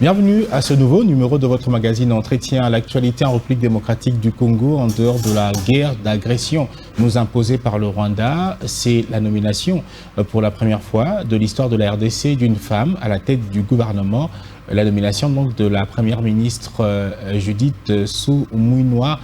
Bienvenue à ce nouveau numéro de votre magazine Entretien à l'actualité en République démocratique du Congo en dehors de la guerre d'agression nous imposée par le Rwanda. C'est la nomination pour la première fois de l'histoire de la RDC d'une femme à la tête du gouvernement. La nomination donc de la première ministre Judith Suminwa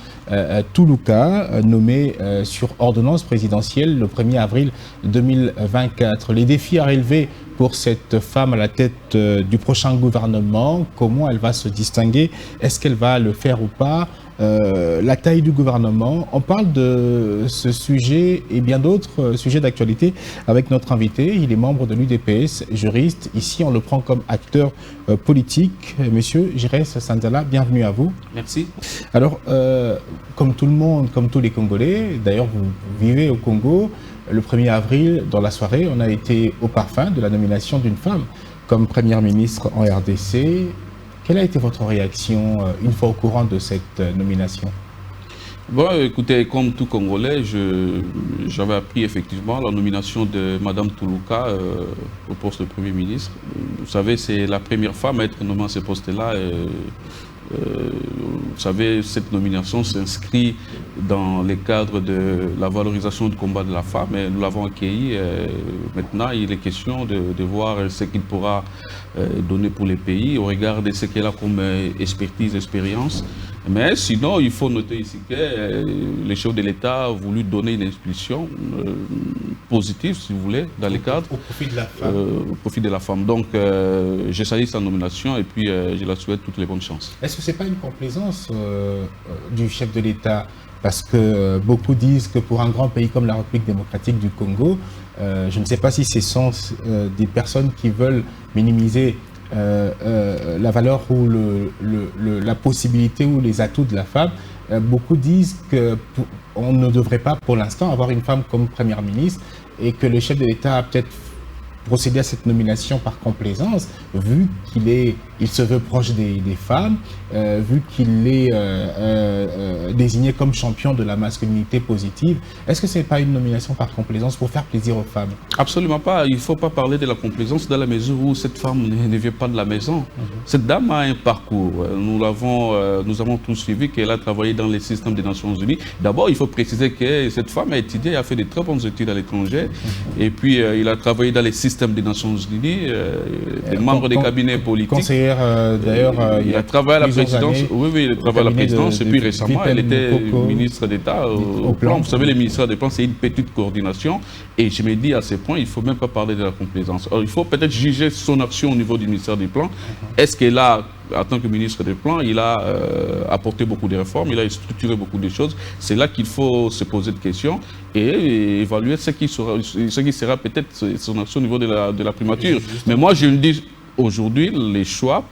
Tuluka, nommée sur ordonnance présidentielle le 1er avril 2024. Les défis à relever pour cette femme à la tête du prochain gouvernement, comment elle va se distinguer, est-ce qu'elle va le faire ou pas, la taille du gouvernement. On parle de ce sujet et bien d'autres sujets d'actualité avec notre invité. Il est membre de l'UDPS, juriste. Ici, on le prend comme acteur politique. Monsieur Giresse Sandala, bienvenue à vous. Merci. Alors, comme tout le monde, comme tous les Congolais, d'ailleurs vous vivez au Congo, le 1er avril, dans la soirée, on a été au parfum de la nomination d'une femme comme première ministre en RDC. Quelle a été votre réaction une fois au courant de cette nomination? Bon, écoutez, comme tout Congolais, j'avais appris effectivement la nomination de Madame Tuluka au poste de Premier ministre. Vous savez, c'est la première femme à être nommée à ce poste-là. Vous savez, cette nomination s'inscrit dans les cadres de la valorisation du combat de la femme et nous l'avons accueilli. Maintenant, il est question de voir ce qu'il pourra donner pour les pays au regard de ce qu'elle a comme expertise, expérience. Mais sinon, il faut noter ici que le chef de l'État a voulu donner une impulsion positive, si vous voulez, dans les cadres. Au profit de la femme. Au profit de la femme. Donc, je salue sa nomination et puis je la souhaite toutes les bonnes chances. Est-ce que ce n'est pas une complaisance du chef de l'État? Parce que beaucoup disent que pour un grand pays comme la République démocratique du Congo, je ne sais pas si ce sont des personnes qui veulent minimiser la valeur ou la possibilité ou les atouts de la femme. Beaucoup disent qu'on ne devrait pas pour l'instant avoir une femme comme première ministre et que le chef de l'État a peut-être procédé à cette nomination par complaisance, vu qu'il se veut proche des femmes, vu qu'il est désigné comme champion de la masculinité positive. Est-ce que ce n'est pas une nomination par complaisance pour faire plaisir aux femmes? Absolument pas. Il ne faut pas parler de la complaisance dans la mesure où cette femme ne vient pas de la maison. Cette dame a un parcours. Nous avons tous suivi qu'elle a travaillé dans les systèmes des Nations Unies. D'abord, il faut préciser que cette femme a étudié, a fait de très bonnes études à l'étranger. Et puis, il a travaillé dans les systèmes des Nations Unies, des membres des cabinets politiques. Conseillère, d'ailleurs, il a travaillé à la présidence. Oui, il a travaillé à la présidence. Et puis récemment, elle était ministre d'État au plan. Vous savez, les ministères des plans, c'est une petite coordination. Et je me dis à ce point, il ne faut même pas parler de la complaisance. Alors, il faut peut-être juger son action au niveau du ministère des Plans. Est-ce qu'elle a, en tant que ministre des Plans, il a apporté beaucoup de réformes, il a structuré beaucoup de choses. C'est là qu'il faut se poser des questions et évaluer ce qui sera peut-être son action au niveau de la primature. Mais moi, je me dis, aujourd'hui, le choix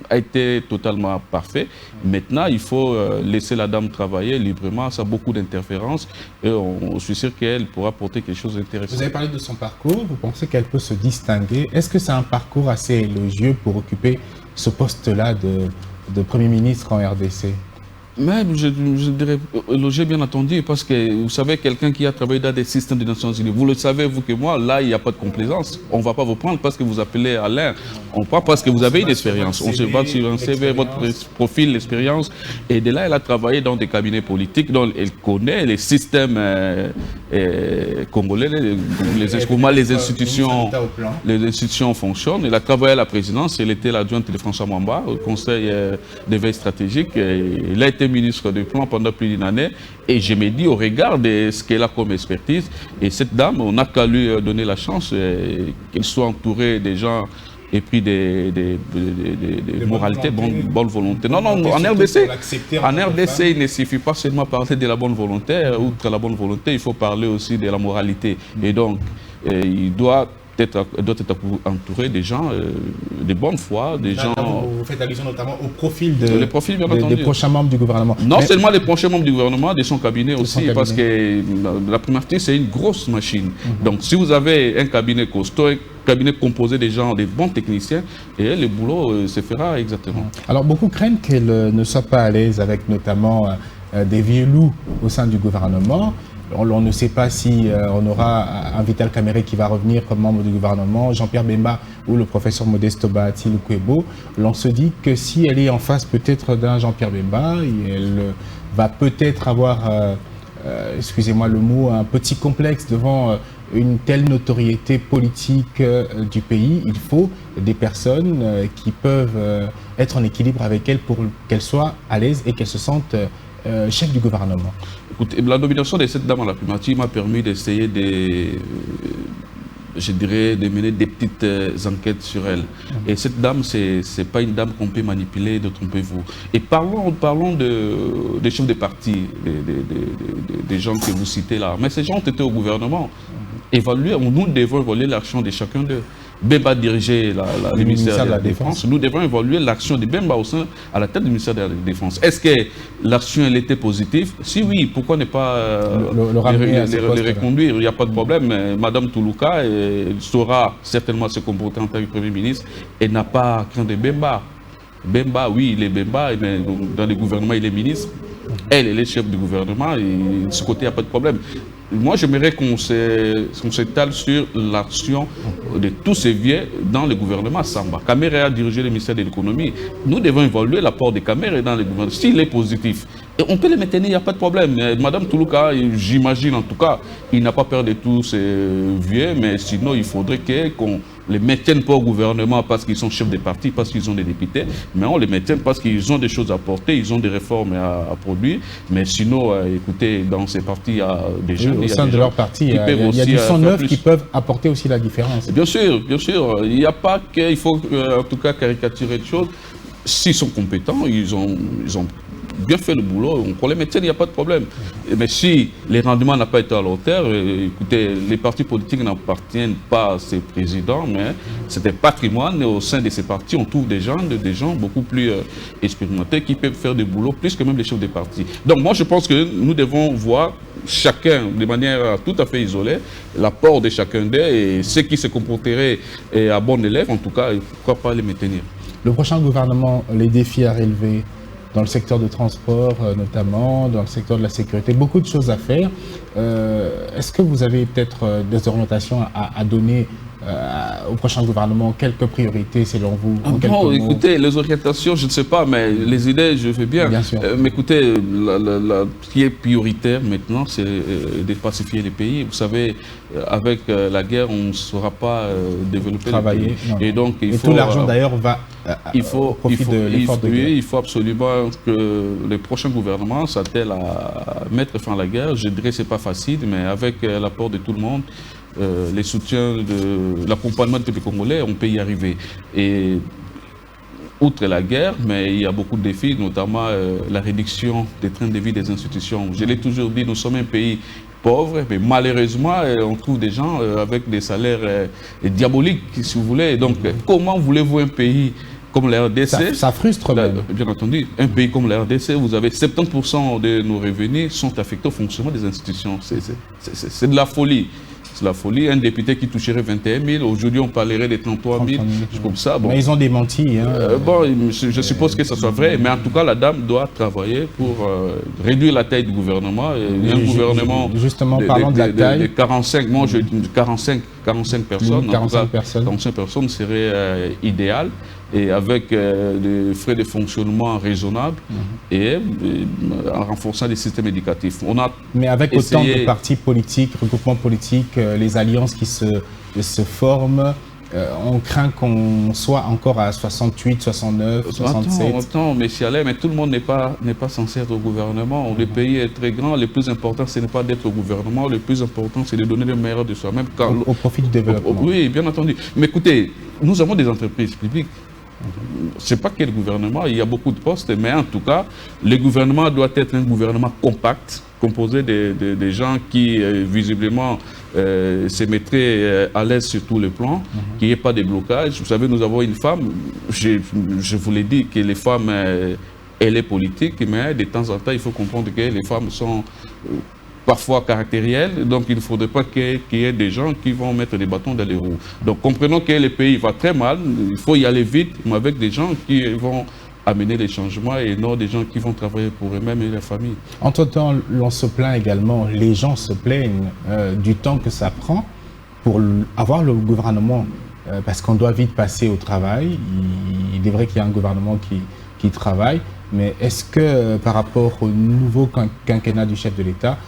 a été totalement parfait. Maintenant, il faut laisser la dame travailler librement. Ça a beaucoup d'interférences et je suis sûr qu'elle pourra porter quelque chose d'intéressant. Vous avez parlé de son parcours. Vous pensez qu'elle peut se distinguer? Est-ce que c'est un parcours assez élogieux pour occuper ce poste-là de Premier ministre en RDC? Mais je dirais élogier bien entendu, parce que vous savez, quelqu'un qui a travaillé dans des systèmes des Nations Unies, vous le savez, vous que moi, là, il n'y a pas de complaisance. On ne va pas vous prendre parce que vous appelez Alain. On prend parce que vous avez une expérience. On se base sur un CV, votre profil, l'expérience. Et de là, elle a travaillé dans des cabinets politiques, dont elle connaît les systèmes congolais, comment les institutions fonctionnent. Elle a travaillé à la présidence, elle était l'adjointe de François Mwamba au conseil de veille stratégique. Elle a été ministre des Plans pendant plus d'une année et je me dis au regard de ce qu'elle a comme expertise, et cette dame, on n'a qu'à lui donner la chance qu'elle soit entourée des gens et puis des moralités, bonne volonté. Non, en RDC, il ne suffit pas seulement parler de la bonne volonté. Outre la bonne volonté, il faut parler aussi de la moralité. Et donc, il doit être entouré des gens de bonne foi, des gens... Vous faites allusion notamment au profil des prochains membres du gouvernement. Non seulement les prochains membres du gouvernement, de son cabinet aussi, parce que la primature, c'est une grosse machine. Donc, si vous avez un cabinet costaud, un cabinet composé de gens, des bons techniciens, et le boulot se fera exactement. Alors, beaucoup craignent qu'elle ne soit pas à l'aise avec notamment des vieux loups au sein du gouvernement. On ne sait pas si on aura un Vital Kamerhe qui va revenir comme membre du gouvernement, Jean-Pierre Bemba ou le professeur Modeste Bahati Lukwebo. L'on se dit que si elle est en face peut-être d'un Jean-Pierre Bemba, elle va peut-être avoir, excusez-moi le mot, un petit complexe devant une telle notoriété politique du pays. Il faut des personnes qui peuvent être en équilibre avec elle pour qu'elle soit à l'aise et qu'elle se sente chef du gouvernement. Écoutez, la nomination de cette dame à la primature m'a permis d'essayer je dirais, de mener des petites enquêtes sur elle. Et cette dame, c'est pas une dame qu'on peut manipuler, détrompez-vous. Et parlons des chefs de parti, des gens que vous citez là. Mais ces gens ont été au gouvernement. Nous devons évaluer l'action de chacun d'eux. Bemba dirigeait le ministère de la Défense. Nous devons évaluer l'action de Bemba à la tête du ministère de la Défense. Est-ce que l'action elle était positive? Si oui, pourquoi ne pas les reconduire? Il n'y a pas de problème. Madame Toulouka saura certainement se comporter en tant que Premier ministre et n'a pas à craindre Bemba. Bemba, oui, il est Bemba, mais dans le gouvernement, il est ministre. Elle est chef du gouvernement et de ce côté, il n'y a pas de problème. Moi, j'aimerais qu'on s'étale sur l'action de tous ces vieux dans le gouvernement Samba. Kamerhe a dirigé le ministère de l'économie. Nous devons évaluer l'apport de Kamerhe dans le gouvernement. S'il est positif, et on peut le maintenir, il n'y a pas de problème. Madame Toulouka, j'imagine en tout cas, il n'a pas peur de tous ces vieux, mais sinon, il faudrait qu'on les maintienne pas au gouvernement parce qu'ils sont chefs de parti, parce qu'ils ont des députés, mais on les maintient parce qu'ils ont des choses à porter, ils ont des réformes à produire. Mais sinon, écoutez, dans ces partis, il y a des gens... Au sein de leur parti, il y a du sang neuf qui peuvent apporter aussi la différence. Bien sûr, bien sûr. Il n'y a pas qu'il faut, en tout cas, caricaturer de choses. S'ils sont compétents, ils ont bien fait le boulot, on les maintient, il n'y a pas de problème. Mais si les rendements n'ont pas été à la hauteur, écoutez, les partis politiques n'appartiennent pas à ces présidents, mais c'est un patrimoine. Et au sein de ces partis, on trouve des gens beaucoup plus expérimentés qui peuvent faire des boulots plus que même les chefs des partis. Donc moi, je pense que nous devons voir chacun, de manière tout à fait isolée, l'apport de chacun d'eux et ceux qui se comporteraient à bon élève, en tout cas, pourquoi pas les maintenir. Le prochain gouvernement, les défis à relever dans le secteur de transport notamment, dans le secteur de la sécurité, beaucoup de choses à faire. Est-ce que vous avez peut-être des orientations à donner au prochain gouvernement? Quelques priorités selon vous? Bon, écoutez, les orientations, je ne sais pas, mais les idées, je veux bien. Bien sûr. Mais écoutez, ce qui est prioritaire maintenant, c'est de pacifier les pays. Vous savez, avec la guerre, on ne saura pas développer travailler. Le pays. Et donc, tout l'argent d'ailleurs va au profit de l'effort de guerre. Il faut absolument que les prochains gouvernements s'attellent à mettre fin à la guerre. Je dirais que ce n'est pas facile, mais avec l'apport de tout le monde, les soutiens de l'accompagnement du peuple congolais, on peut y arriver. Et outre la guerre, mais il y a beaucoup de défis, notamment la réduction des trains de vie des institutions. Je l'ai toujours dit, nous sommes un pays pauvre, mais malheureusement, on trouve des gens avec des salaires diaboliques, si vous voulez. Donc, comment voulez-vous un pays comme la RDC, ça frustre même. Bien entendu, un pays comme la RDC, vous avez 70% de nos revenus sont affectés au fonctionnement des institutions. C'est de la folie. C'est la folie. Un député qui toucherait 21 000, aujourd'hui on parlerait de 33 000, comme ça. Bon. Mais ils ont démenti. Bon, je suppose que ça soit vrai, mais en tout cas la dame doit travailler pour réduire la taille du gouvernement. Et un gouvernement justement, parlant de la taille, de 45, moi je dis 45 personnes. 45 personnes. 45 personnes serait idéal. Et avec des frais de fonctionnement raisonnables et en renforçant les systèmes éducatifs. Mais avec autant de partis politiques, regroupements politiques, les alliances qui se forment, on craint qu'on soit encore à 68, 69, 67. Attends, messieurs, mais tout le monde n'est pas censé être au gouvernement. Le pays est très grand. Le plus important, ce n'est pas d'être au gouvernement. Le plus important, c'est de donner le meilleur de soi-même. Au profit du développement. Oui, bien entendu. Mais écoutez, nous avons des entreprises publiques. Je ne sais pas quel gouvernement, il y a beaucoup de postes, mais en tout cas, le gouvernement doit être un gouvernement compact, composé de gens qui, visiblement, se mettraient à l'aise sur tous les plans, qu'il n'y ait pas de blocage. Vous savez, nous avons une femme, je vous l'ai dit, que les femmes, elle est politique, mais de temps en temps, il faut comprendre que les femmes sont parfois caractérielles, donc il ne faudrait pas qu'il y ait des gens qui vont mettre des bâtons dans les roues. Donc comprenons que le pays va très mal, il faut y aller vite, mais avec des gens qui vont amener les changements et non des gens qui vont travailler pour eux-mêmes et leur famille. Entre-temps, l'on se plaint également, les gens se plaignent du temps que ça prend pour avoir le gouvernement, parce qu'on doit vite passer au travail. Il est vrai qu'il y a un gouvernement qui travaille, mais est-ce que par rapport au nouveau quinquennat du chef de l'État,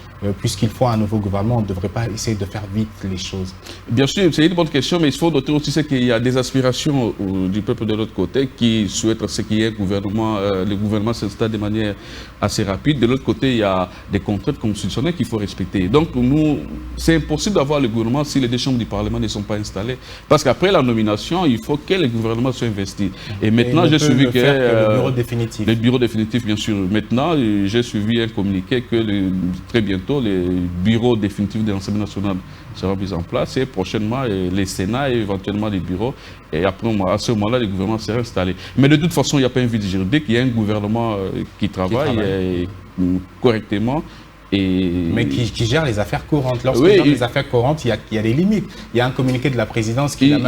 puisqu'il faut un nouveau gouvernement, on ne devrait pas essayer de faire vite les choses? Bien sûr, c'est une bonne question, mais il faut noter aussi qu'il y a des aspirations du peuple de l'autre côté qui souhaitent qu'il y ait un gouvernement, le gouvernement s'installe de manière assez rapide. De l'autre côté, il y a des contraintes constitutionnelles qu'il faut respecter. Donc, nous, c'est impossible d'avoir le gouvernement si les deux chambres du Parlement ne sont pas installées. Parce qu'après la nomination, il faut que le gouvernement soit investi. Et maintenant, j'ai suivi que le bureau définitif. Le bureau définitif, bien sûr. Maintenant, j'ai suivi un communiqué que très bientôt, les bureaux définitifs de l'Assemblée nationale seront mis en place et prochainement les Sénats et éventuellement les bureaux. Et après, à ce moment-là, le gouvernement sera installé. Mais de toute façon, il n'y a pas un vide juridique. Il y a un gouvernement qui travaille correctement. Mais qui gère les affaires courantes. Lorsqu'on gère les affaires courantes, il y a des limites. Il y a un communiqué de la présidence qui a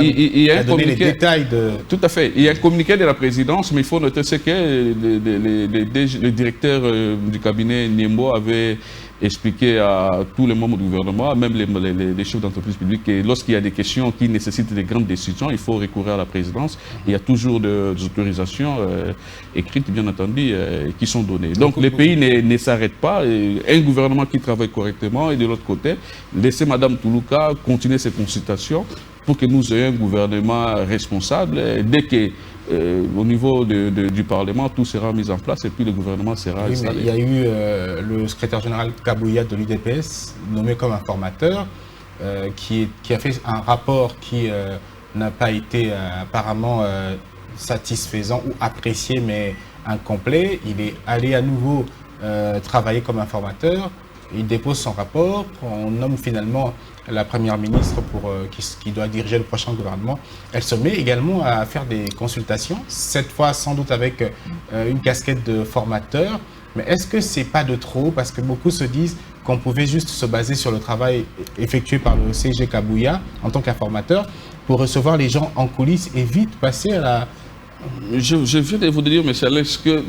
donné les détails de... Tout à fait. Il y a un communiqué de la présidence, mais il faut noter ce que le directeur du cabinet Niembo avait expliqué à tous les membres du gouvernement, même les chefs d'entreprise publique, que lorsqu'il y a des questions qui nécessitent des grandes décisions, il faut recourir à la présidence. Il y a toujours des autorisations écrites, bien entendu, qui sont données. Donc le pays ne s'arrête pas. Un gouvernement qui travaille correctement et de l'autre côté, laisser Mme Toulouka continuer ses consultations pour que nous ayons un gouvernement responsable. Dès que au niveau du Parlement, tout sera mis en place et puis le gouvernement sera installé. Il y a eu le secrétaire général Kabouya de l'UDPS, nommé comme informateur, qui a fait un rapport qui n'a pas été apparemment satisfaisant ou apprécié, mais incomplet. Il est allé à nouveau travailler comme informateur. Il dépose son rapport, on nomme finalement la première ministre qui doit diriger le prochain gouvernement. Elle se met également à faire des consultations, cette fois sans doute avec une casquette de formateur. Mais est-ce que c'est pas de trop? Parce que beaucoup se disent qu'on pouvait juste se baser sur le travail effectué par le CG Kabouya en tant qu'informateur pour recevoir les gens en coulisses et vite passer à la... Je viens de vous dire, M. Alex, que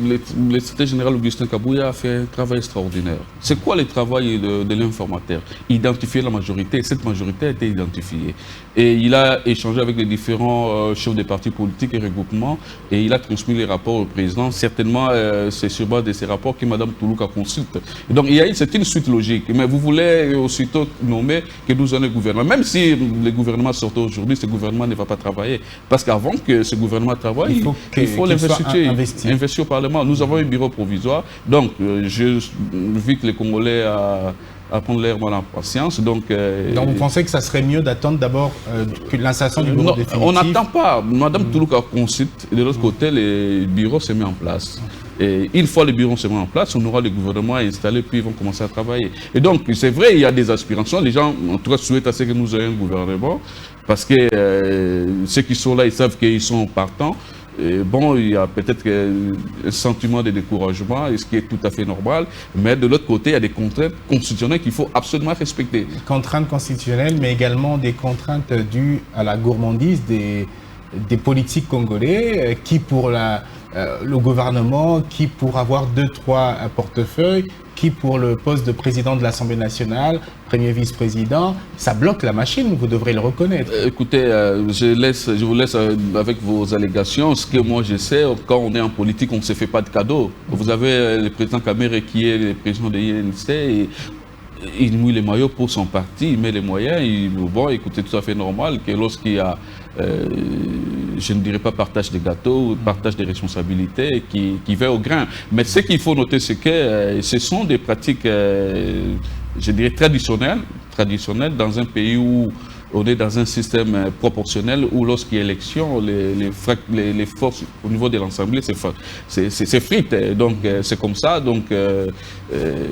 le secrétaire général Augustin Kabouya a fait un travail extraordinaire. C'est quoi le travail de l'informateur? Identifier la majorité, et cette majorité a été identifiée. Et il a échangé avec les différents chefs des partis politiques et regroupements, et il a transmis les rapports au président. Certainement, c'est sur base de ces rapports que Mme Toulouka consulte. Et donc, c'est une suite logique. Mais vous voulez aussitôt nommer que nous avons le gouvernement. Même si le gouvernement sortait aujourd'hui, ce gouvernement ne va pas travailler. Parce qu'avant que ce gouvernement travaille, il faut investir au Parlement. Nous avons un bureau provisoire. Donc, j'invite les Congolais à prendre l'air en patience. Donc, vous pensez que ça serait mieux d'attendre d'abord que l'installation du bureau définitif? On n'attend pas. Mme Toulouka consulte et de l'autre côté, le bureau se met en place. Et une fois le bureau se met en place, on aura le gouvernement installé, puis ils vont commencer à travailler. Et donc, c'est vrai, il y a des aspirations. Les gens, en tout cas, souhaitent à ce que nous ayons un gouvernement, parce que ceux qui sont là, ils savent qu'ils sont partants. Et bon, il y a peut-être un sentiment de découragement, ce qui est tout à fait normal, mais de l'autre côté, il y a des contraintes constitutionnelles qu'il faut absolument respecter. Contraintes constitutionnelles, mais également des contraintes dues à la gourmandise des politiques congolais, qui pour le gouvernement, qui pour avoir 2-3 portefeuilles, qui pour le poste de président de l'Assemblée nationale, premier vice-président, ça bloque la machine, vous devrez le reconnaître. Écoutez, je vous laisse avec vos allégations. Ce que moi je sais, quand on est en politique, on ne se fait pas de cadeaux. Vous avez le président Kamere qui est le président de l'INC, et il mouille les maillots pour son parti, il met les moyens. Bon, écoutez, tout à fait normal que lorsqu'il y a, je ne dirais pas partage des gâteaux, partage des responsabilités qui va au grain. Mais ce qu'il faut noter, c'est que ce sont des pratiques, je dirais, traditionnelles dans un pays où on est dans un système proportionnel où lorsqu'il y a élection, les forces au niveau de l'Assemblée, c'est frites. Donc c'est comme ça. Donc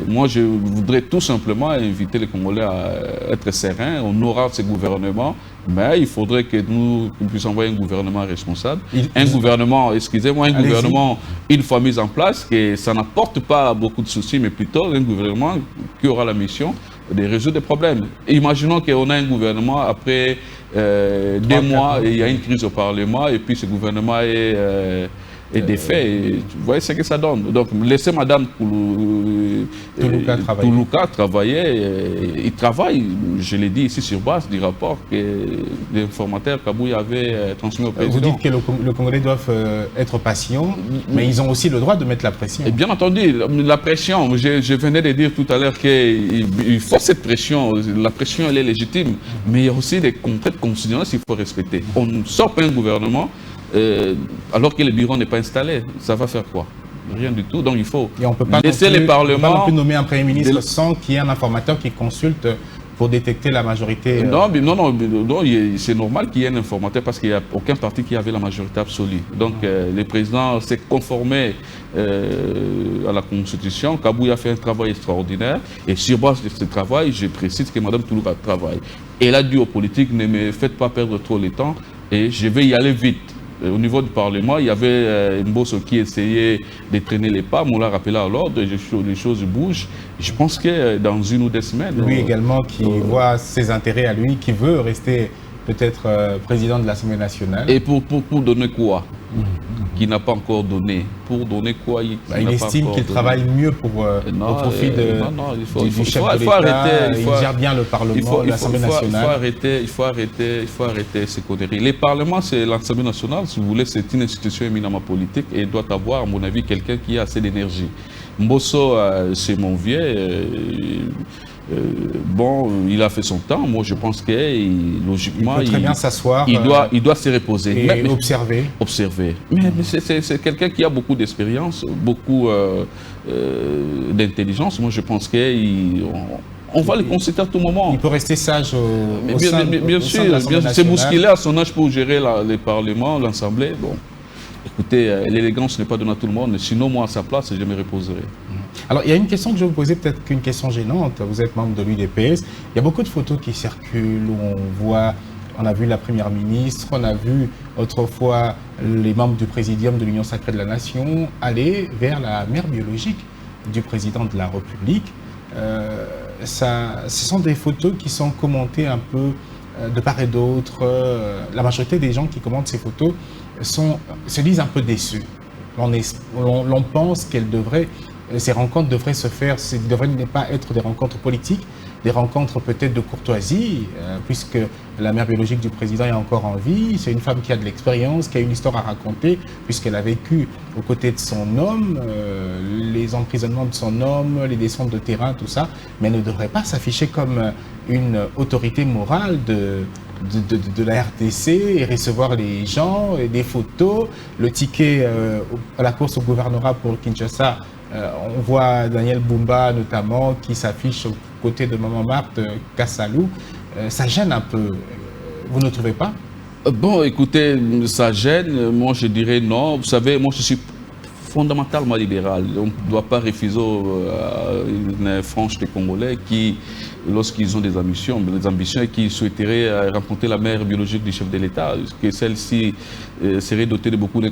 moi je voudrais tout simplement inviter les Congolais à être sereins. On aura ce gouvernement, mais il faudrait que nous puissions envoyer un gouvernement responsable. Un gouvernement, gouvernement une fois mis en place, que ça n'apporte pas beaucoup de soucis, mais plutôt un gouvernement qui aura la mission de résoudre des problèmes. Imaginons qu'on a un gouvernement, après 2 mois, il y a une crise au Parlement, et puis ce gouvernement est et des faits. Et vous voyez ce que ça donne. Donc, laissez Mme Toulouka travailler. Il travaille, je l'ai dit ici sur base du rapport que l'informateur Kabouya avait transmis au président. Vous dites que les Congolais doivent être patients, mais ils ont aussi le droit de mettre la pression. Et bien entendu, la pression, je venais de dire tout à l'heure qu'il faut cette pression. La pression, elle est légitime, mais il y a aussi des contraintes constitutionnelles qu'il faut respecter. On ne sort pas un gouvernement alors que le bureau n'est pas installé. Ça va faire quoi? Rien du tout. Donc il faut laisser les parlements. On ne peut pas non plus nommer un Premier ministre sans qu'il y ait un informateur qui consulte pour détecter la majorité. Non, c'est normal qu'il y ait un informateur parce qu'il n'y a aucun parti qui avait la majorité absolue. Donc le président s'est conformé à la Constitution. Kabouya a fait un travail extraordinaire et sur base de ce travail, je précise que Mme Toulouka travaille. Elle a dit aux politiques, ne me faites pas perdre trop le temps et je vais y aller vite. Au niveau du Parlement, il y avait Mbosso qui essayait de traîner les pas, on l'a rappelé à l'ordre, les choses bougent. Je pense que dans 1 ou 2 semaines... Lui également qui voit ses intérêts à lui, qui veut rester peut-être président de l'Assemblée nationale. Et pour donner quoi? Qui n'a pas encore donné. Pour donner quoi? Il estime qu'il travaille mieux au profit du chef de l'État. Il gère bien le Parlement, l'Assemblée nationale. Il faut arrêter ces conneries. Le Parlement, c'est l'Assemblée nationale, si vous voulez, c'est une institution éminemment politique et doit avoir, à mon avis, quelqu'un qui a assez d'énergie. Mbosso, c'est mon vieux. Il a fait son temps. Moi, je pense que logiquement, il peut très bien s'asseoir. Il doit se reposer. Et observer. Mais c'est quelqu'un qui a beaucoup d'expérience, beaucoup d'intelligence. Moi, je pense qu'on va le consulter à tout moment. Il peut rester sage bien sûr, c'est bousculé à son âge pour gérer le Parlement, l'Assemblée. Bon, écoutez, l'élégance n'est pas donnée à tout le monde. Sinon, moi, à sa place, je me reposerai. Alors, il y a une question que je vais vous poser, peut-être qu'une question gênante. Vous êtes membre de l'UDPS. Il y a beaucoup de photos qui circulent où on a vu la Première ministre, on a vu autrefois les membres du Présidium de l'Union Sacrée de la Nation aller vers la mère biologique du président de la République. Ce sont des photos qui sont commentées un peu de part et d'autre. La majorité des gens qui commentent ces photos se disent un peu déçus. On pense ces rencontres devraient se faire, ne devraient pas être des rencontres politiques, des rencontres peut-être de courtoisie, puisque la mère biologique du président est encore en vie. C'est une femme qui a de l'expérience, qui a une histoire à raconter, puisqu'elle a vécu aux côtés de son homme, les emprisonnements de son homme, les descentes de terrain, tout ça, mais elle ne devrait pas s'afficher comme une autorité morale de la RDC et recevoir les gens, et des photos, le ticket à la course au gouvernorat pour Kinshasa. On voit Daniel Bumba notamment qui s'affiche aux côtés de Maman Marthe Kassalou. Ça gêne un peu, vous ne trouvez pas? Bon, écoutez, ça gêne. Moi, je dirais non. Vous savez, moi, je suis fondamentalement libéral. On ne doit pas refuser une frange des Congolais qui, lorsqu'ils ont des ambitions et qui souhaiteraient rencontrer la mère biologique du chef de l'État, que celle-ci serait dotée de beaucoup de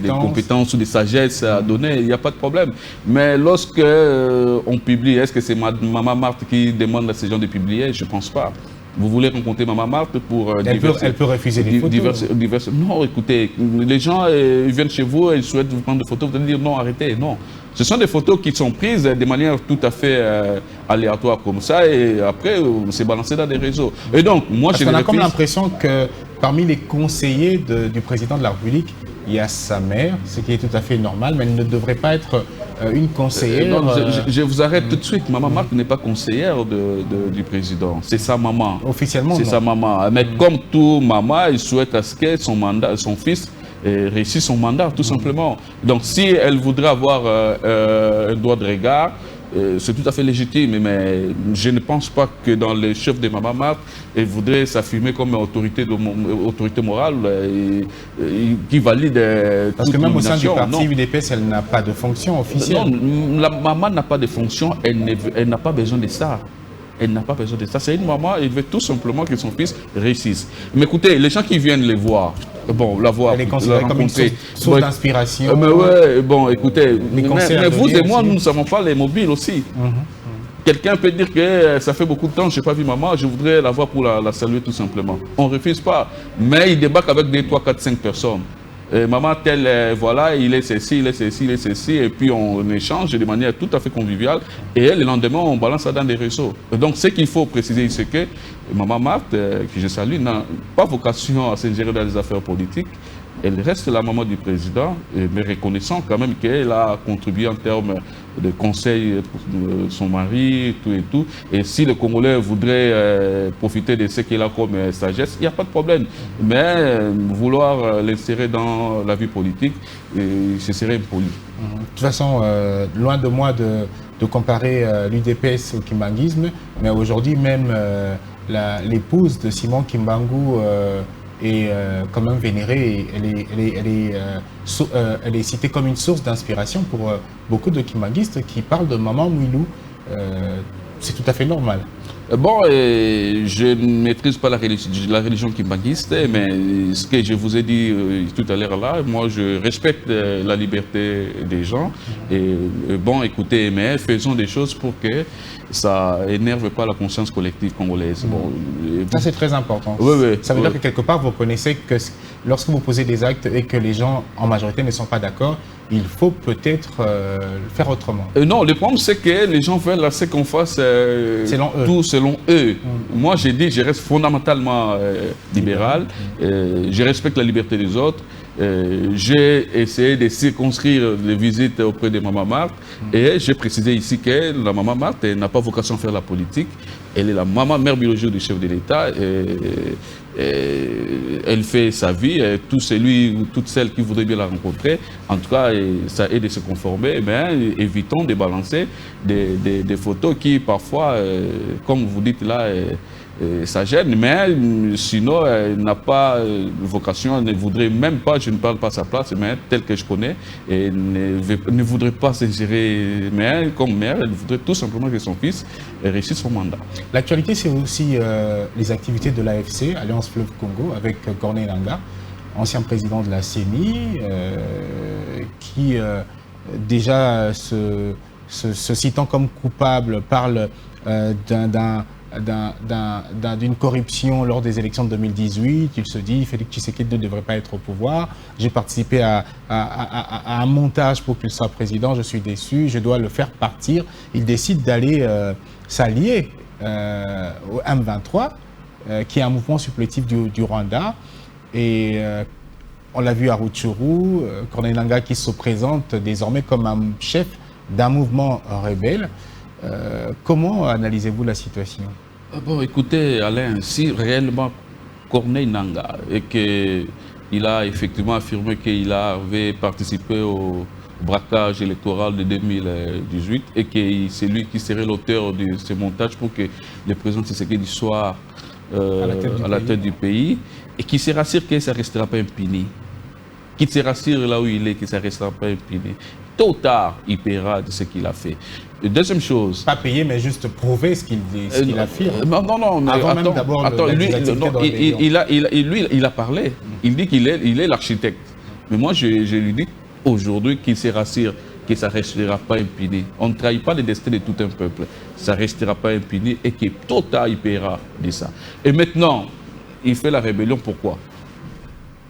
compétences ou de sagesse à donner, il n'y a pas de problème. Mais lorsque on publie, est-ce que c'est Maman Marthe qui demande à ces gens de publier? Je ne pense pas. Vous voulez rencontrer Maman Marthe pour... Elle peut refuser les photos. Non, écoutez, les gens ils viennent chez vous et ils souhaitent vous prendre des photos, vous allez dire non, arrêtez, non. Ce sont des photos qui sont prises de manière tout à fait aléatoire comme ça et après c'est balancé dans des réseaux. Et donc, moi, on a comme l'impression que parmi les conseillers du président de la République, il y a sa mère, ce qui est tout à fait normal, mais elle ne devrait pas être une conseillère. Non, je vous arrête tout de suite. Maman Marthe n'est pas conseillère du président. C'est sa maman. Officiellement, c'est sa maman. Mais comme tout maman, il souhaite à ce que son fils réussisse son mandat, tout simplement. Donc, si elle voudrait avoir un droit de regard, c'est tout à fait légitime, mais je ne pense pas que dans les chefs de Maman Marthe, elle voudrait s'affirmer comme autorité morale qui valide parce que même au sein du parti UDPS, elle n'a pas de fonction officielle. Non, la maman n'a pas de fonction, elle n'a pas besoin de ça. Elle n'a pas besoin de ça. C'est une maman, elle veut tout simplement que son fils réussisse. Mais écoutez, les gens qui viennent les voir, la voir, elle est considérée comme une source d'inspiration. Mais ouais, bon, écoutez, mais vous et moi, nous ne savons pas les mobiles aussi. Quelqu'un peut dire que ça fait beaucoup de temps que je n'ai pas vu maman, je voudrais la voir pour la saluer tout simplement. On ne refuse pas. Mais il débarque avec 2, 3, 4, 5 personnes. maman tel, voilà, il est ceci, il est ceci, il est ceci, et puis on échange de manière tout à fait conviviale, et le lendemain, on balance ça dans des réseaux. Donc, ce qu'il faut préciser, c'est que maman Marthe, que je salue, n'a pas vocation à s'ingérer dans les affaires politiques. Elle reste la maman du président, mais reconnaissant quand même qu'elle a contribué en termes de conseils pour son mari, tout et tout. Et si le Congolais voudrait profiter de ce qu'elle a comme sagesse, il n'y a pas de problème. Mais vouloir l'insérer dans la vie politique, ce serait impoli. De toute façon, loin de moi de comparer l'UDPS au kimbanguisme, mais aujourd'hui même l'épouse de Simon Kimbangu est quand même vénérée. Elle est citée comme une source d'inspiration pour beaucoup de kimbanguistes qui parlent de Maman Mouilou. C'est tout à fait normal. Bon, je ne maîtrise pas la religion kimbanguiste, mais ce que je vous ai dit tout à l'heure là, moi je respecte la liberté des gens. Et bon, écoutez, mais faisons des choses pour que ça énerve pas la conscience collective congolaise. Bon, ça c'est très important. Oui, oui, ça veut dire que quelque part vous reconnaissez que lorsque vous posez des actes et que les gens en majorité ne sont pas d'accord, il faut peut-être faire autrement. Non, le problème c'est que les gens veulent là, qu'on fasse tout selon eux. Moi j'ai dit, je reste fondamentalement libéral, je respecte la liberté des autres. J'ai essayé de circonscrire les visites auprès de Maman Marthe et j'ai précisé ici que la Maman Marthe n'a pas vocation à faire la politique. Elle est la maman mère biologique du chef de l'État. Elle fait sa vie. Tout celui ou toutes celles qui voudraient bien la rencontrer, en tout cas, ça aide de se conformer. Mais évitons de balancer des photos qui parfois, comme vous dites là, ça gêne, mais sinon, elle n'a pas vocation, elle ne voudrait même pas, je ne parle pas à sa place, mais telle que je connais, et ne voudrait pas s'ingérer, mais comme mère, elle voudrait tout simplement que son fils réussisse son mandat. L'actualité, c'est aussi les activités de l'AFC, Alliance Fleuve Congo, avec Corneille Nangaa, ancien président de la CENI, qui déjà se citant comme coupable parle d'une corruption lors des élections de 2018. Il se dit Félix Tshisekedi ne devrait pas être au pouvoir. J'ai participé à un montage pour qu'il soit président. Je suis déçu. Je dois le faire partir. Il décide d'aller s'allier au M23, qui est un mouvement supplétif du Rwanda. Et on l'a vu à Rutshuru, Corneille Nangaa qui se présente désormais comme un chef d'un mouvement rebelle. Comment analysez-vous la situation? Bon, écoutez, Alain, si réellement Corneille Nangaa et qu'il a effectivement affirmé qu'il avait participé au braquage électoral de 2018 et que c'est lui qui serait l'auteur de ce montage pour que le président Tshisekedi soit à la tête du pays et qui se rassure que ça ne restera pas impuni. Qui se rassure là où il est, que ça ne restera pas impuni. Tôt ou tard, il paiera de ce qu'il a fait. Deuxième chose. Pas payer, mais juste prouver ce qu'il affirme. Non, mais avant même d'abord. Attends, lui, il a parlé. Il dit qu'il est l'architecte. Mais moi, je lui dis aujourd'hui qu'il se rassure que ça ne restera pas impuni. On ne trahit pas le destin de tout un peuple. Ça ne restera pas impuni et que tôt ou tard, il paiera de ça. Et maintenant, il fait la rébellion. Pourquoi?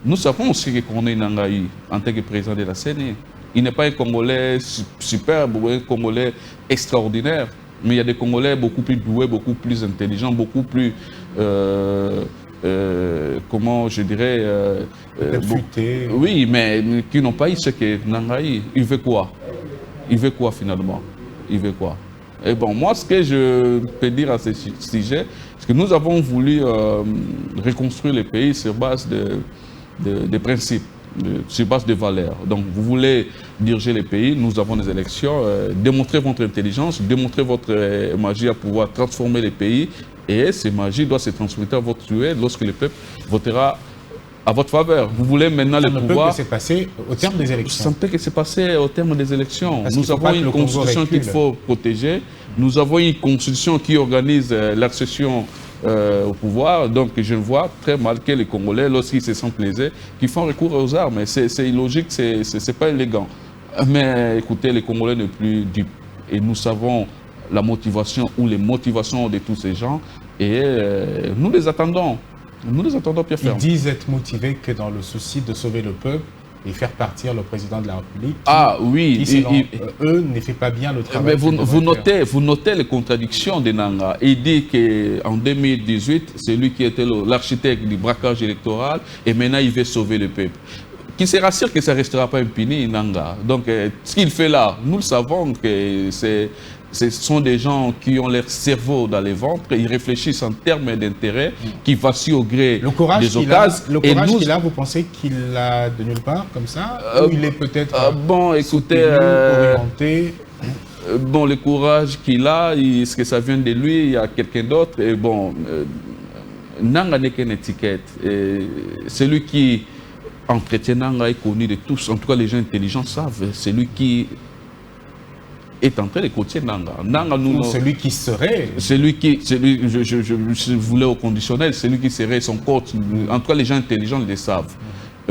Nous savons aussi que Corneille Nangaa, en tant que président de la CENI, il n'est pas un Congolais superbe ou un Congolais extraordinaire, mais il y a des Congolais beaucoup plus doués, beaucoup plus intelligents, beaucoup plus, comment je dirais, futés. Oui, mais qui n'ont pas eu ce que Nangaa. Il veut quoi? Il veut quoi finalement? Il veut quoi? Et bon, moi, ce que je peux dire à ce sujet, c'est que nous avons voulu reconstruire le pays sur base de principes, sur base de valeurs. Donc, vous voulez diriger le pays, nous avons des élections, démontrez votre intelligence, démontrez votre magie à pouvoir transformer le pays, et cette magie doit se transformer à votre sujet lorsque le peuple votera à votre faveur. Vous voulez maintenant le pouvoir... Ça ne peut que se passer au terme des élections. Ça ne peut que se passer au terme des élections. Nous avons une constitution qu'il faut protéger. Nous avons une constitution qui organise l'accession au pouvoir. Donc je vois très mal que les Congolais, lorsqu'ils se sentent lésés, qui font recours aux armes. C'est illogique, c'est pas élégant. Mais écoutez, les Congolais ne sont plus dupes. Et nous savons la motivation ou les motivations de tous ces gens. Et nous les attendons. Nous les attendons, Pierre Ferme. Ils disent être motivés que dans le souci de sauver le peuple et faire partir le président de la République qui selon eux, ne fait pas bien le travail. Mais vous notez les contradictions de Nanga. Il dit qu'en 2018, c'est lui qui était l'architecte du braquage électoral et maintenant il veut sauver le peuple. Qui sera sûr que ça ne restera pas impuni, Nanga. Donc, ce qu'il fait là, nous le savons que ce sont des gens qui ont leur cerveau dans les ventres, ils réfléchissent en termes d'intérêt, qui vacillent au gré des occasions. Le courage qu'il a, vous pensez qu'il l'a de nulle part, comme ça? Ou il est peut-être bon, écoutez, orienté? Bon, le courage qu'il a, est-ce que ça vient de lui? Il y a quelqu'un d'autre? Et bon, Nanga n'est qu'une étiquette. Celui qui entretient Nanga est connu de tous, en tout cas les gens intelligents savent, c'est lui qui est en train de coacher Nanga. Celui qui serait. Je voulais au conditionnel, celui qui serait son coach. En tout cas, les gens intelligents le savent.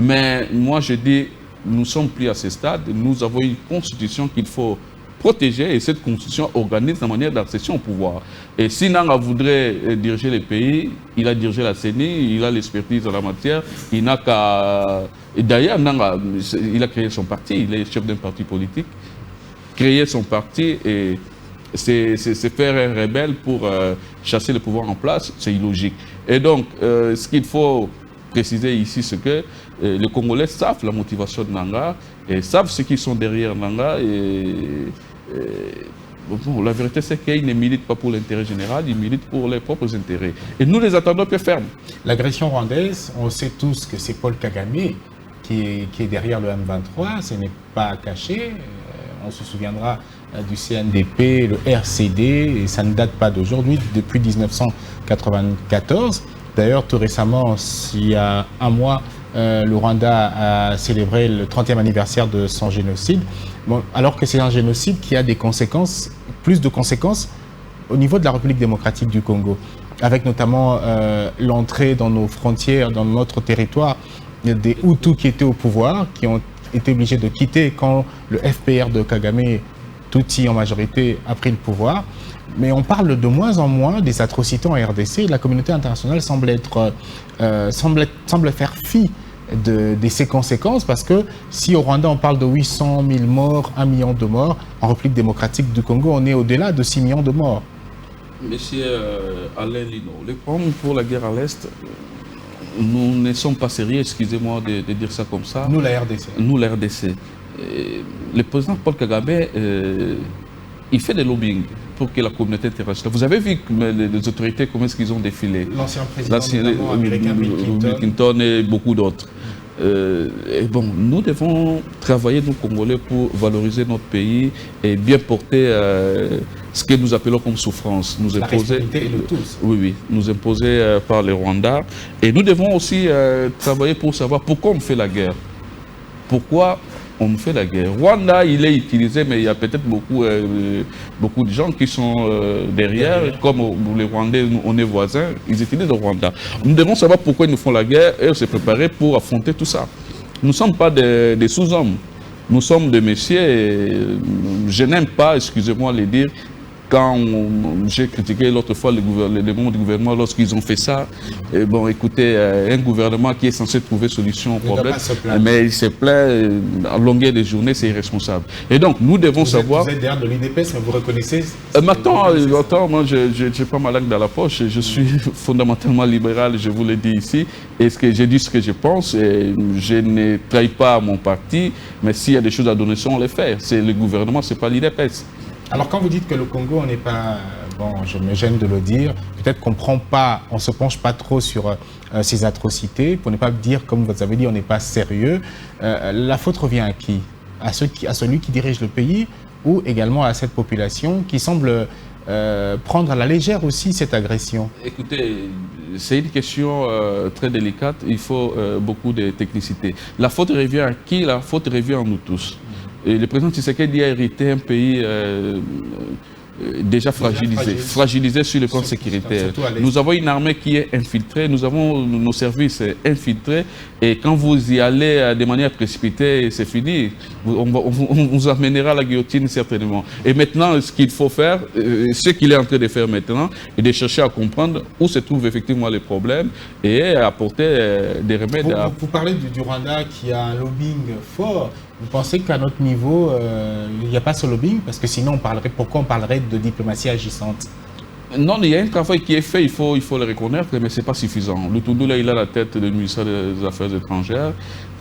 Mais moi, je dis, nous ne sommes plus à ce stade. Nous avons une constitution qu'il faut protéger et cette constitution organise la manière d'accession au pouvoir. Et si Nanga voudrait diriger le pays, il a dirigé la CENI, il a l'expertise en la matière, il n'a qu'à... D'ailleurs, Nanga, il a créé son parti, il est chef d'un parti politique. Créer son parti et c'est faire un rebelle pour chasser le pouvoir en place, c'est illogique. Et donc, ce qu'il faut préciser ici, c'est que les Congolais savent la motivation de Nanga et savent ceux qui sont derrière Nanga. Bon, la vérité, c'est qu'ils ne militent pas pour l'intérêt général, ils militent pour leurs propres intérêts. Et nous les attendons peu fermes. L'agression rwandaise, on sait tous que c'est Paul Kagame qui est derrière le M23, ce n'est pas caché. On se souviendra du CNDP, le RCD, et ça ne date pas d'aujourd'hui, depuis 1994. D'ailleurs, tout récemment, il y a un mois, le Rwanda a célébré le 30e anniversaire de son génocide. Bon, alors que c'est un génocide qui a des conséquences, plus de conséquences au niveau de la République démocratique du Congo, avec notamment l'entrée dans nos frontières, dans notre territoire, des Hutus qui étaient au pouvoir, qui ont été obligés de quitter quand le FPR de Kagame, Tutsi en majorité, a pris le pouvoir. Mais on parle de moins en moins des atrocités en RDC. La communauté internationale semble faire fi de ces conséquences, parce que si au Rwanda on parle de 800 000 morts, 1 million de morts, en République démocratique du Congo on est au-delà de 6 millions de morts. Monsieur Alain Lino, le problème pour la guerre à l'Est, nous ne sommes pas sérieux, excusez-moi de dire ça comme ça. Nous, la RDC. Nous, la RDC. Le président Paul Kagame, il fait des lobbying pour que la communauté internationale... Vous avez vu les autorités, comment est-ce qu'ils ont défilé? L'ancien président américain Bill Clinton et beaucoup d'autres. Et bon, nous devons travailler, nous Congolais, pour valoriser notre pays et bien porter ce que nous appelons comme souffrance. Nous la responsabilité de tous. Oui, nous imposer par les Rwandais. Et nous devons aussi travailler pour savoir pourquoi on fait la guerre. Pourquoi on fait la guerre. Rwanda, il est utilisé, mais il y a peut-être beaucoup de gens qui sont derrière. Comme les Rwandais, on est voisins, ils utilisent le Rwanda. Nous devons savoir pourquoi ils nous font la guerre et se préparer pour affronter tout ça. Nous ne sommes pas des sous-hommes. Nous sommes des messieurs. Et je n'aime pas, excusez-moi de le dire, quand j'ai critiqué l'autre fois les membres du gouvernement lorsqu'ils ont fait ça, et bon, écoutez, un gouvernement qui est censé trouver solution au problème, mais il se plaît en longueur de journée, c'est irresponsable. Et donc, nous devons savoir... Vous êtes derrière de l'UDPS, mais vous reconnaissez... Attends, moi, je n'ai pas ma langue dans la poche, je suis fondamentalement libéral, je vous l'ai dit ici, et j'ai dit ce que je pense, et je ne trahis pas mon parti, mais s'il y a des choses à donner, on les fait. C'est le gouvernement, ce n'est pas l'UDPS. Alors quand vous dites que le Congo, on n'est pas, bon, je me gêne de le dire, peut-être qu'on prend pas, on se penche pas trop sur ces atrocités, pour ne pas dire, comme vous avez dit, on n'est pas sérieux. La faute revient à qui? À celui qui dirige le pays, ou également à cette population qui semble prendre à la légère aussi cette agression? Écoutez, c'est une question très délicate, il faut beaucoup de technicité. La faute revient à qui? La faute revient à nous tous. Et le président Tshisekedi a hérité un pays déjà fragilisé sur le plan sécuritaire. Nous avons une armée qui est infiltrée, nous avons nos services infiltrés, et quand vous y allez de manière précipitée, c'est fini. On vous amènera à la guillotine certainement. Et maintenant, ce qu'il faut faire, ce qu'il est en train de faire maintenant, est de chercher à comprendre où se trouvent effectivement les problèmes et apporter des remèdes. Vous parlez du Rwanda qui a un lobbying fort. Vous pensez qu'à notre niveau, il n'y a pas ce lobbying? Parce que sinon, pourquoi on parlerait de diplomatie agissante? Non, il y a un travail qui est fait, il faut le reconnaître, mais ce n'est pas suffisant. Lutundu, là, il a la tête du ministère des Affaires étrangères.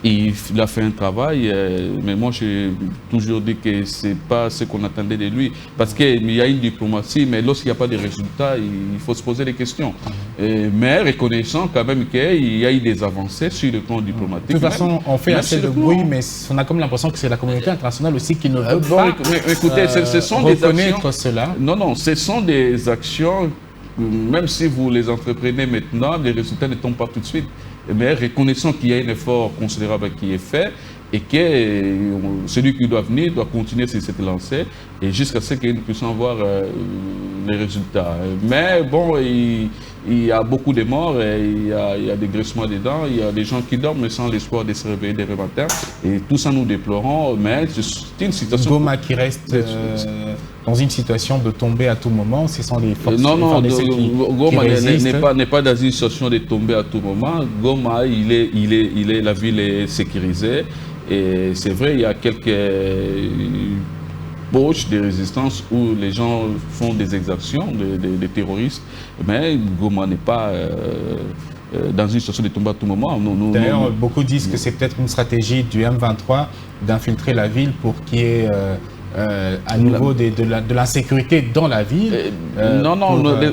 Il a fait un travail, mais moi j'ai toujours dit que ce n'est pas ce qu'on attendait de lui. Parce qu'il y a une diplomatie, mais lorsqu'il n'y a pas de résultats, il faut se poser des questions. Mais reconnaissant quand même qu'il y a eu des avancées sur le plan diplomatique. De toute façon, on fait assez de bruit, mais on a comme l'impression que c'est la communauté internationale aussi qui ne veut pas écoutez, ce sont des actions, cela. Non, ce sont des actions, même si vous les entreprenez maintenant, les résultats ne tombent pas tout de suite. Mais reconnaissant qu'il y a un effort considérable qui est fait et que celui qui doit venir doit continuer sur cette lancée et jusqu'à ce que nous puissions voir les résultats. Mais bon, il y a beaucoup de morts, et il y a des graissements dedans, il y a des gens qui dorment sans l'espoir de se réveiller dès le matin. Et tout ça nous déplorons, mais c'est une situation... Goma qui reste dans une situation de tomber à tout moment, ce sont les forces... Non, Goma n'est pas dans une situation de tomber à tout moment. Goma, la ville est sécurisée. Et c'est vrai, il y a quelques poches de résistance où les gens font des exactions, des terroristes, mais Goma n'est pas dans une situation de tomber à tout moment. D'ailleurs, beaucoup disent que c'est peut-être une stratégie du M23 d'infiltrer la ville pour qu'il y ait à nouveau de l'insécurité dans la ville.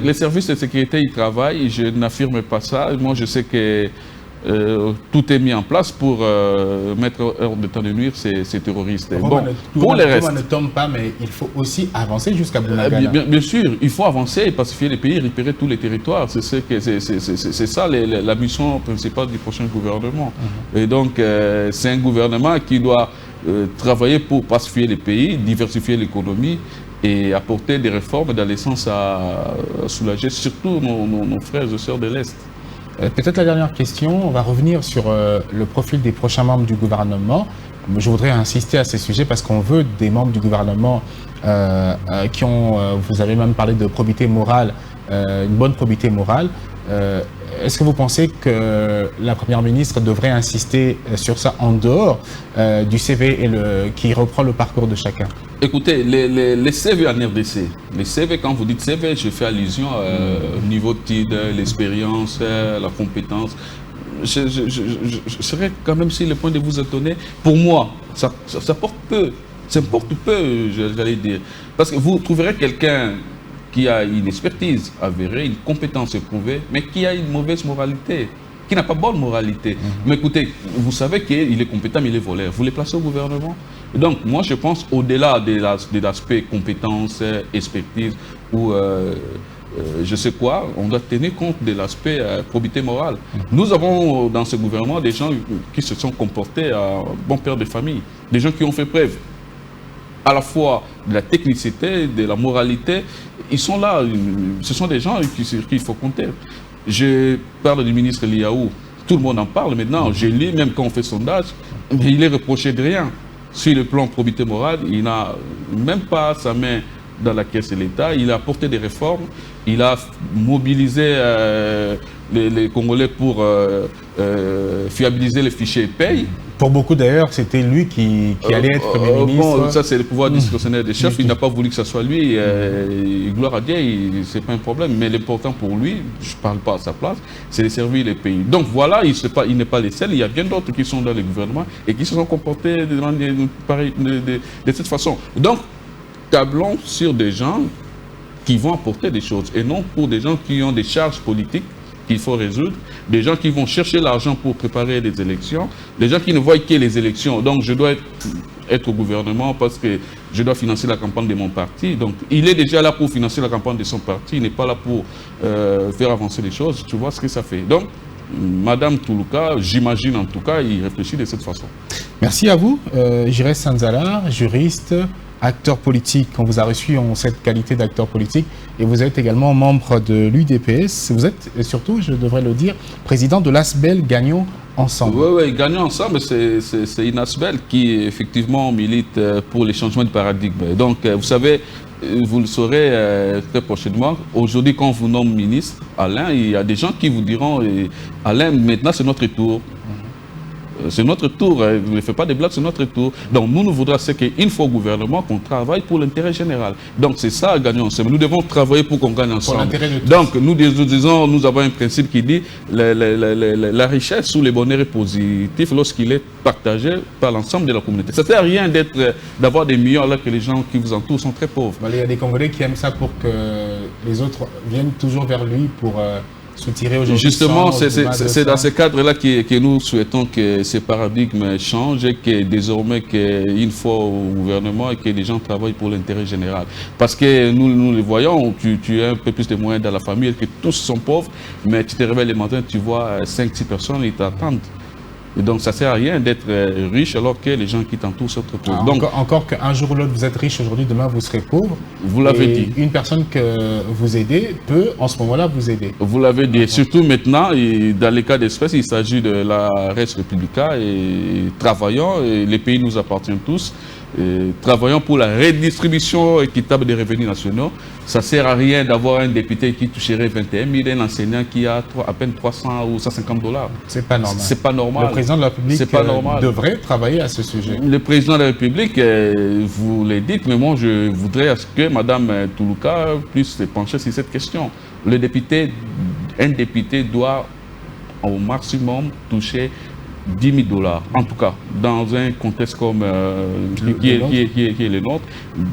Les services de sécurité, ils travaillent, je n'affirme pas ça. Moi, je sais que tout est mis en place pour mettre hors de temps de nuire ces terroristes. Pour le reste, ne tombe pas, mais il faut aussi avancer jusqu'à Bunagana. Bien sûr, il faut avancer et pacifier les pays, récupérer tous les territoires. C'est ça la mission principale du prochain gouvernement. Et donc, c'est un gouvernement qui doit travailler pour pacifier les pays, diversifier l'économie et apporter des réformes dans le sens à soulager surtout nos frères et sœurs de l'Est. Peut-être la dernière question, on va revenir sur le profil des prochains membres du gouvernement. Je voudrais insister à ce sujet parce qu'on veut des membres du gouvernement qui ont, vous avez même parlé de probité morale, une bonne probité morale. Est-ce que vous pensez que la Première ministre devrait insister sur ça en dehors du CV qui reprend le parcours de chacun? Écoutez, les CV en RDC, les CV, quand vous dites CV, je fais allusion au niveau de TID, l'expérience, la compétence. Je serais quand même sur le point de vous étonner. Pour moi, ça porte peu, ça importe peu, j'allais dire. Parce que vous trouverez quelqu'un qui a une expertise avérée, une compétence éprouvée, mais qui a une mauvaise moralité, qui n'a pas bonne moralité. Mais écoutez, vous savez qu'il est compétent, mais il est voleur. Vous les placez au gouvernement. Et donc, moi, je pense, au-delà de l'aspect compétence, expertise, ou je sais quoi, on doit tenir compte de l'aspect probité morale. Nous avons dans ce gouvernement des gens qui se sont comportés à bon père de famille, des gens qui ont fait preuve à la fois de la technicité, de la moralité. Ils sont là, ce sont des gens qu'il faut compter. Je parle du ministre Liaou, tout le monde en parle maintenant, je lis même quand on fait sondage, mais il est reproché de rien. Sur le plan probité morale, il n'a même pas sa main dans la caisse de l'État, il a apporté des réformes, il a mobilisé les Congolais pour fiabiliser les fichiers paye. Pour beaucoup d'ailleurs, c'était lui qui allait être Premier ministre. Bon, ça c'est le pouvoir discrétionnaire des chefs, il n'a pas voulu que ce soit lui, gloire à Dieu, c'est pas un problème. Mais l'important pour lui, je ne parle pas à sa place, c'est de servir les pays. Donc voilà, il n'est pas le seul, il y a bien d'autres qui sont dans le gouvernement et qui se sont comportés de cette façon. Donc, tablons sur des gens qui vont apporter des choses et non pour des gens qui ont des charges politiques qu'il faut résoudre, des gens qui vont chercher l'argent pour préparer les élections, des gens qui ne voient que les élections. Donc je dois être au gouvernement parce que je dois financer la campagne de mon parti. Donc il est déjà là pour financer la campagne de son parti, il n'est pas là pour faire avancer les choses. Tu vois ce que ça fait. Donc Madame Toulouka, j'imagine en tout cas, il réfléchit de cette façon. Merci à vous. Giresse Sanzala, juriste, acteur politique. On vous a reçu en cette qualité d'acteur politique et vous êtes également membre de l'UDPS. Vous êtes surtout, je devrais le dire, président de l'ASBEL Gagnons Ensemble. Oui, Gagnons Ensemble, c'est une ASBEL qui effectivement milite pour les changements de paradigme. Donc, vous savez, vous le saurez très prochainement. Aujourd'hui, quand on vous nomme ministre, Alain, il y a des gens qui vous diront Alain, maintenant c'est notre tour. C'est notre tour, ne faites pas des blagues, c'est notre tour. Donc nous voudrons, c'est qu'une fois au gouvernement, qu'on travaille pour l'intérêt général. Donc c'est ça, gagnons ensemble. Nous devons travailler pour qu'on gagne ensemble. Donc nous disons, nous avons un principe qui dit la richesse ou les bonheurs positifs lorsqu'il est partagé par l'ensemble de la communauté. Ça ne sert à rien d'avoir des millions alors que les gens qui vous entourent sont très pauvres. Il y a des Congolais qui aiment ça pour que les autres viennent toujours vers lui pour... Justement, c'est dans ce cadre-là que nous souhaitons que ces paradigmes changent et que désormais, une fois au gouvernement, et que les gens travaillent pour l'intérêt général. Parce que nous le voyons, tu as un peu plus de moyens dans la famille, et que tous sont pauvres, mais tu te réveilles le matin, tu vois 5-6 personnes, ils t'attendent. Et donc, ça ne sert à rien d'être riche alors que les gens qui t'entourent sont très pauvres. Donc, encore qu'un jour ou l'autre, vous êtes riche aujourd'hui, demain, vous serez pauvre. Vous l'avez dit. Une personne que vous aidez peut, en ce moment-là, vous aider. Vous l'avez dit. Surtout maintenant, dans les cas d'espèce, il s'agit de la Res Publica et travaillons, et les pays nous appartiennent tous. Travaillons pour la redistribution équitable des revenus nationaux. Ça ne sert à rien d'avoir un député qui toucherait 21 000 et un enseignant qui a à peine 300 ou 150 $. C'est pas normal. C'est pas normal. Le président de la République devrait travailler à ce sujet. Le président de la République, vous le dites, mais moi je voudrais que Mme Toulouka puisse se pencher sur cette question. Un député doit au maximum toucher 10 000 $, en tout cas, dans un contexte comme qui est le nôtre,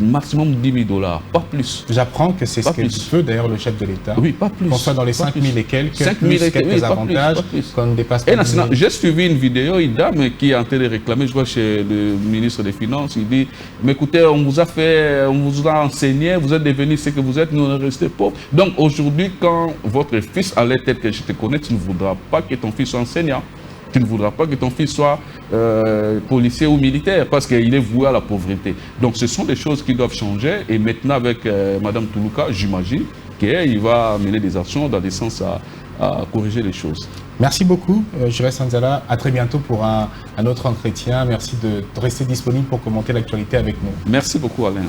maximum 10 000 $, pas plus. J'apprends que c'est ce qu'elle veut d'ailleurs le chef de l'État. Oui, pas plus. Qu'on soit dans les 5 000 et quelques, quelques avantages, qu'on ne dépasse pas. J'ai suivi une vidéo, une dame qui est en train de réclamer, je vois chez le ministre des Finances, il dit, mais écoutez, on vous a enseigné, vous êtes devenu ce que vous êtes, nous on est restés pauvres. Donc aujourd'hui, quand votre fils allait être que je te connais, tu ne voudras pas que ton fils soit enseignant. Tu ne voudras pas que ton fils soit policier ou militaire parce qu'il est voué à la pauvreté. Donc ce sont des choses qui doivent changer et maintenant avec Mme Toulouka, j'imagine qu'il va mener des actions dans des sens à corriger les choses. Merci beaucoup, Jurès Sanzala. À très bientôt pour un autre entretien. Merci de rester disponible pour commenter l'actualité avec nous. Merci beaucoup, Alain.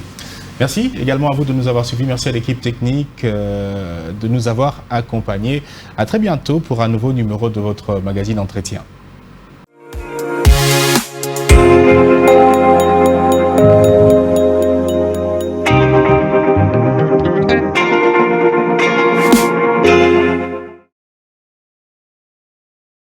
Merci également à vous de nous avoir suivis. Merci à l'équipe technique de nous avoir accompagnés. À très bientôt pour un nouveau numéro de votre magazine Entretien.